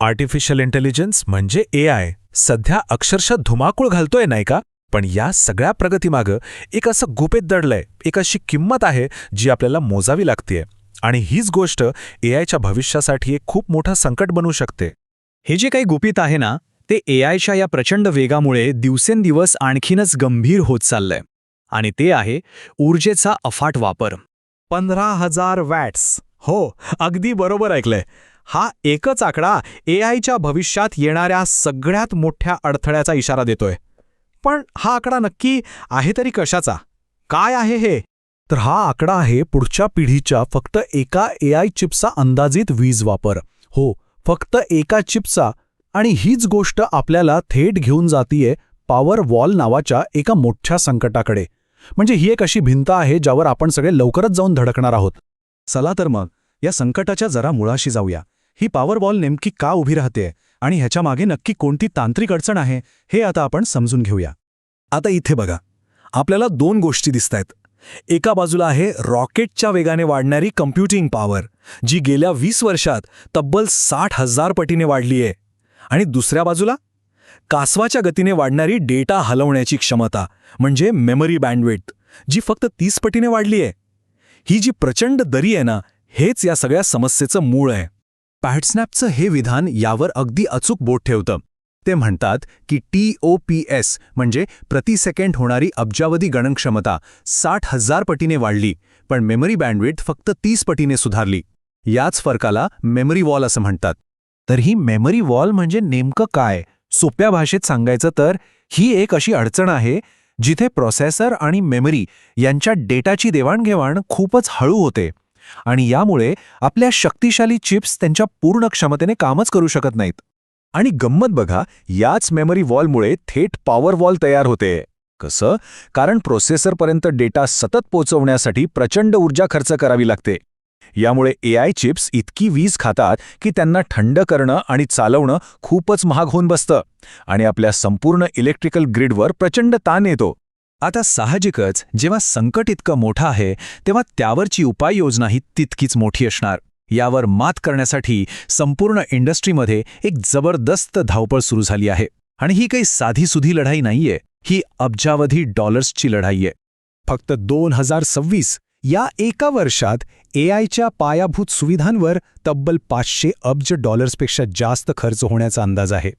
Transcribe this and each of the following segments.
Artificial intelligence म्हणजे AI सध्या अक्षरशः धुमाकूळ घालतोय नाही का? पण या सगळ्या प्रगतीमागं एक असं गुपित दडलंय, एक अशी किंमत आहे जी आपल्याला मोजावी लागतेय. आणि हीच गोष्ट AIच्या भविष्यासाठी एक खूप मोठं संकट बनू शकते. हे जे काही गुपित आहे ना, ते AIच्या या प्रचंड वेगामुळे दिवसेंदिवस आणखीनच गंभीर होत चाललंय. आणि ते आहे ऊर्जेचा अफाट वापर. 15,000 वॅट्स. हो, अगदी बरोबर ऐकलंय. हा एकच आकडा AIच्या भविष्यात येणाऱ्या सगळ्यात मोठ्या अडथळ्याचा इशारा देतोय. पण हा आकडा नक्की आहे तरी कशाचा? काय आहे हे? तर हा आकडा आहे पुढच्या पिढीच्या फक्त एका AI चिपचा अंदाजित वीज वापर. हो, फक्त एका चिपचा. आणि हीच गोष्ट आपल्याला थेट घेऊन जातीये पॉवर वॉल नावाच्या एका मोठ्या संकटाकडे. म्हणजे ही एक अशी भिंत आहे ज्यावर आपण सगळे लवकरच जाऊन धडकणार आहोत. चला तर मग या संकटाच्या जरा मुळाशी जाऊया. ही पॉवर वॉल नेमकी का उभी राहते आणि ह्याच्या मागे नक्की कोणती तांत्रिक अडचण आहे हे आता आपण समजून घेऊया. आता इथे बघा, आपल्याला दोन गोष्टी दिसतायत. एका बाजूला आहे रॉकेटच्या वेगाने वाढणारी कम्प्युटिंग पॉवर, जी गेल्या 20 वर्षात तब्बल 60,000 पटीने वाढली आहे. आणि दुसऱ्या बाजूला कासवाच्या गतीने वाढणारी डेटा हलवण्याची क्षमता, म्हणजे मेमरी बँडविड्थ, जी फक्त 30 पटीने वाढली आहे. ही जी प्रचंड दरी आहे ना, हेच या सगळ्या समस्येचं मूळ आहे. पॅटस्नॅपचं हे विधान यावर अगदी अचूक बोट ठेवतं. ते म्हणतात की TOPS म्हणजे प्रति सेकंड होणारी अब्जावधी गणनक्षमता 60,000 पटीने वाढली, पण मेमरी बँडविड्थ फक्त 30 पटीने सुधारली. याच फरकाला मेमरी वॉल असं म्हणतात. तर ही मेमरी वॉल म्हणजे नेमकं काय? सोप्या भाषेत सांगायचं तर ही एक अशी अडचण आहे जिथे प्रोसेसर आणि मेमरी यांच्या डेटाची देवाणघेवाण खूपच हळू होते. आणि यामुळे आपल्या शक्तिशाली चिप्स त्यांच्या पूर्ण क्षमतेने कामच करू शकत नाहीत. आणि गंमत बघा, याच मेमरी वॉलमुळे थेट पॉवर वॉल तयार होते. कसं? कारण प्रोसेसरपर्यंत डेटा सतत पोहोचवण्यासाठी प्रचंड ऊर्जा खर्च करावी लागते. यामुळे AI चिप्स इतकी वीज खातात की त्यांना थंड करणं आणि चालवणं खूपच महाग होऊन बसतं आणि आपल्या संपूर्ण इलेक्ट्रिकल ग्रिडवर प्रचंड ताण येतो. आता साहजिकच जेव्हा संकट इतकं मोठं आहे तेव्हा त्यावरची उपाययोजनाही तितकीच मोठी असणार. यावर मात करण्यासाठी संपूर्ण इंडस्ट्रीमध्ये एक जबरदस्त धावपळ सुरू झाली आहे. आणि ही काही साधीसुधी लढाई नाहीये, ही अब्जावधी डॉलर्सची लढाई आहे. फक्त 2026 या एका वर्षात AIच्या पायाभूत सुविधांवर तब्बल 500 अब्ज डॉलर्सपेक्षा जास्त खर्च होण्याचा अंदाज आहे.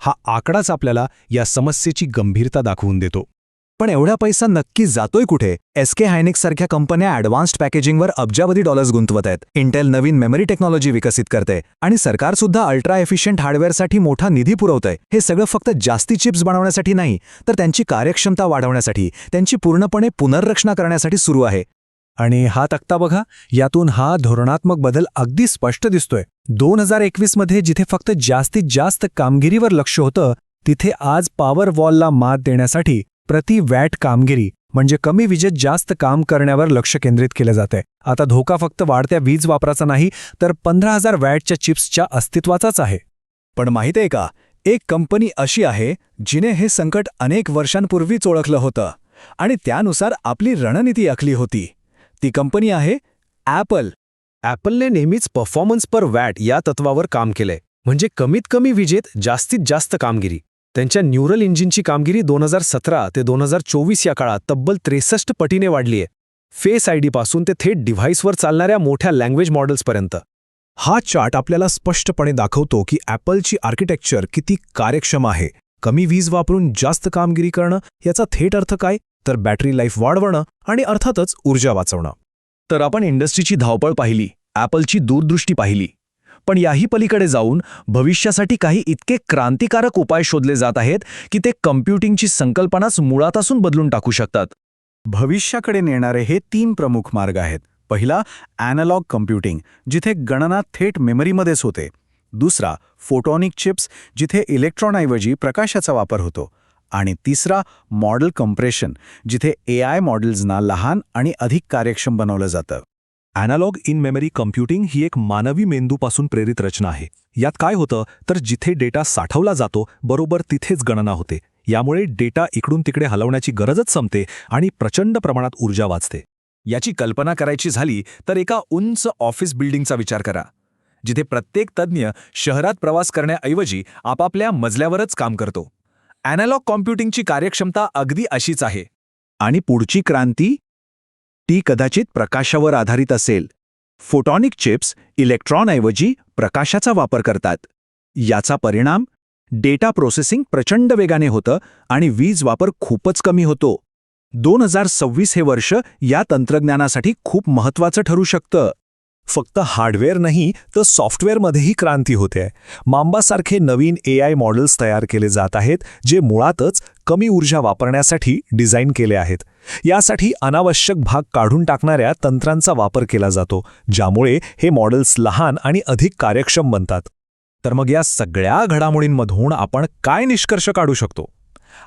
हा आकडाच आपल्याला या समस्येची गंभीरता दाखवून देतो. पण एवढा पैसा नक्की जातोय कुठे? SK हायनिक्स सारख्या कंपन्या ॲडव्हान्स्ड पॅकेजिंगवर अब्जावधी डॉलर्स गुंतवत आहेत. इंटेल नवीन मेमरी टेक्नॉलॉजी विकसित करते आणि सरकारसुद्धा अल्ट्रा एफिशियंट हार्डवेअरसाठी मोठा निधी पुरवतंय. हे सगळं फक्त जास्ती चिप्स बनवण्यासाठी नाही, तर त्यांची कार्यक्षमता वाढवण्यासाठी, त्यांची पूर्णपणे पुनर्रचना करण्यासाठी सुरू आहे. आणि हा तक्ता बघा, यातून हा धोरणात्मक बदल अगदी स्पष्ट दिसतोय. 2021 मध्ये जिथे फक्त जास्तीत जास्त कामगिरीवर लक्ष होतं, तिथे आज पॉवर वॉलला मात देण्यासाठी प्रति वॅट कामगिरी म्हणजे कमी विजेत जास्त काम करण्यावर लक्ष केंद्रित केलं जातंय. आता धोका फक्त वाढत्या वीज वापराचा नाही, तर 15,000 वॅटच्या चिप्सच्या अस्तित्वाचाच आहे. पण माहिती आहे का, एक कंपनी अशी आहे जिने हे संकट अनेक वर्षांपूर्वीच ओळखलं होतं आणि त्यानुसार आपली रणनीती आखली होती. ती कंपनी आहे ॲपल. ॲपलने नेहमीच परफॉर्मन्स पर वॅट या तत्वावर काम केलंय, म्हणजे कमीत कमी विजेत जास्तीत जास्त कामगिरी. त्यांच्या न्यूरल इंजिनची कामगिरी 2017 ते 2024 या काळात तब्बल 63 पटीने वाढली आहे. फेस ID पासून ते थेट डिव्हाइसवर चालणाऱ्या मोठ्या लँग्वेज मॉडेल्सपर्यंत. हा चार्ट आपल्याला स्पष्टपणे दाखवतो की ॲपलची आर्किटेक्चर किती कार्यक्षम आहे. कमी वीज वापरून जास्त कामगिरी करणं याचा थेट अर्थ काय? तर बॅटरी लाईफ वाढवणं आणि अर्थातच ऊर्जा वाचवणं. तर आपण इंडस्ट्रीची धावपळ पाहिली, ॲपलची दूरदृष्टी पाहिली. पण याही पलीकडे जाऊन भविष्यासाठी काही इतके क्रांतिकारक उपाय शोधले जात आहेत की ते कम्प्युटिंगची संकल्पनाच मुळापासून बदलून टाकू शकतात. भविष्याकडे नेणारे हे 3 प्रमुख मार्ग आहेत. पहिला, ॲनालॉग कम्प्युटिंग, जिथे गणना थेट मेमरीमध्येच होते. दुसरा, फोटॉनिक चिप्स, जिथे इलेक्ट्रॉनऐवजी प्रकाशाचा वापर होतो. आणि तिसरा, मॉडेल कम्प्रेशन, जिथे AI मॉडेल्सना लहान आणि अधिक कार्यक्षम बनवलं जातं. ॲनालॉग इन मेमरी कम्प्युटिंग ही एक मानवी मेंदूपासून प्रेरित रचना आहे. यात काय होतं तर जिथे डेटा साठवला जातो बरोबर तिथेच गणना होते. यामुळे डेटा इकडून तिकडे हलवण्याची गरजच संपते आणि प्रचंड प्रमाणात ऊर्जा वाचते. याची कल्पना करायची झाली तर एका उंच ऑफिस बिल्डिंगचा विचार करा. जिथे प्रत्येक तज्ज्ञ शहरात प्रवास करण्याऐवजी आपापल्या मजल्यावरच काम करतो. अॅनालॉग कॉम्प्युटिंगची कार्यक्षमता अगदी अशीच आहे. आणि पुढची क्रांती ती कदाचित प्रकाशावर आधारित असेल. फोटॉनिक चिप्स इलेक्ट्रॉनऐवजी प्रकाशाचा वापर करतात. याचा परिणाम डेटा प्रोसेसिंग प्रचंड वेगाने होतं आणि वीज वापर खूपच कमी होतो. 2026 हे वर्ष या तंत्रज्ञानासाठी खूप महत्त्वाचं ठरू शकतं. फक्त हार्डवेअर नाही तर सॉफ्टवेअरमध्येही क्रांती होते. मांबासारखे नवीन AI मॉडेल्स तयार केले जात आहेत, जे मुळातच कमी ऊर्जा वापरण्यासाठी डिझाईन केले आहेत. यासाठी अनावश्यक भाग काढून टाकणाऱ्या तंत्रांचा वापर केला जातो, ज्यामुळे हे मॉडेल्स लहान आणि अधिक कार्यक्षम बनतात. तर मग या सगळ्या घडामोडींमधून आपण काय निष्कर्ष काढू शकतो?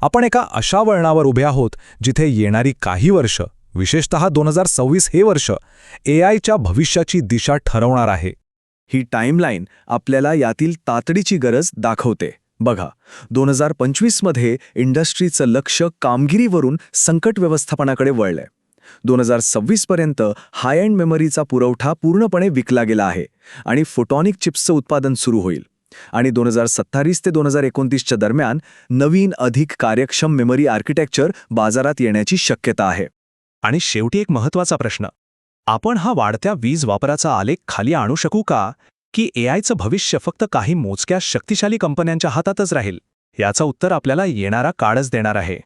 आपण एका अशा वळणावर उभे आहोत जिथे येणारी काही वर्ष, विशेषतः 2026 हे वर्ष AIच्या भविष्याची दिशा ठरवणार आहे. ही टाईमलाईन आपल्याला यातील तातडीची गरज दाखवते. बघा, 2025मध्ये इंडस्ट्रीचं लक्ष कामगिरीवरून संकट व्यवस्थापनाकडे वळलंय. 2026 पर्यंत हाय एंड मेमरीचा पुरवठा पूर्णपणे विकला गेला आहे आणि फोटॉनिक चिप्सचं उत्पादन सुरू होईल. आणि 2027 ते 2029च्या दरम्यान नवीन अधिक कार्यक्षम मेमरी आर्किटेक्चर बाजारात येण्याची शक्यता आहे. आणि शेवटी एक महत्त्वाचा प्रश्न, आपण हा वाढत्या वीज वापराचा आलेख खाली आणू शकू का, की AIचं भविष्य फक्त काही मोजक्या शक्तिशाली कंपन्यांच्या हातातच राहील? याचं उत्तर आपल्याला येणारा काळच देणार आहे.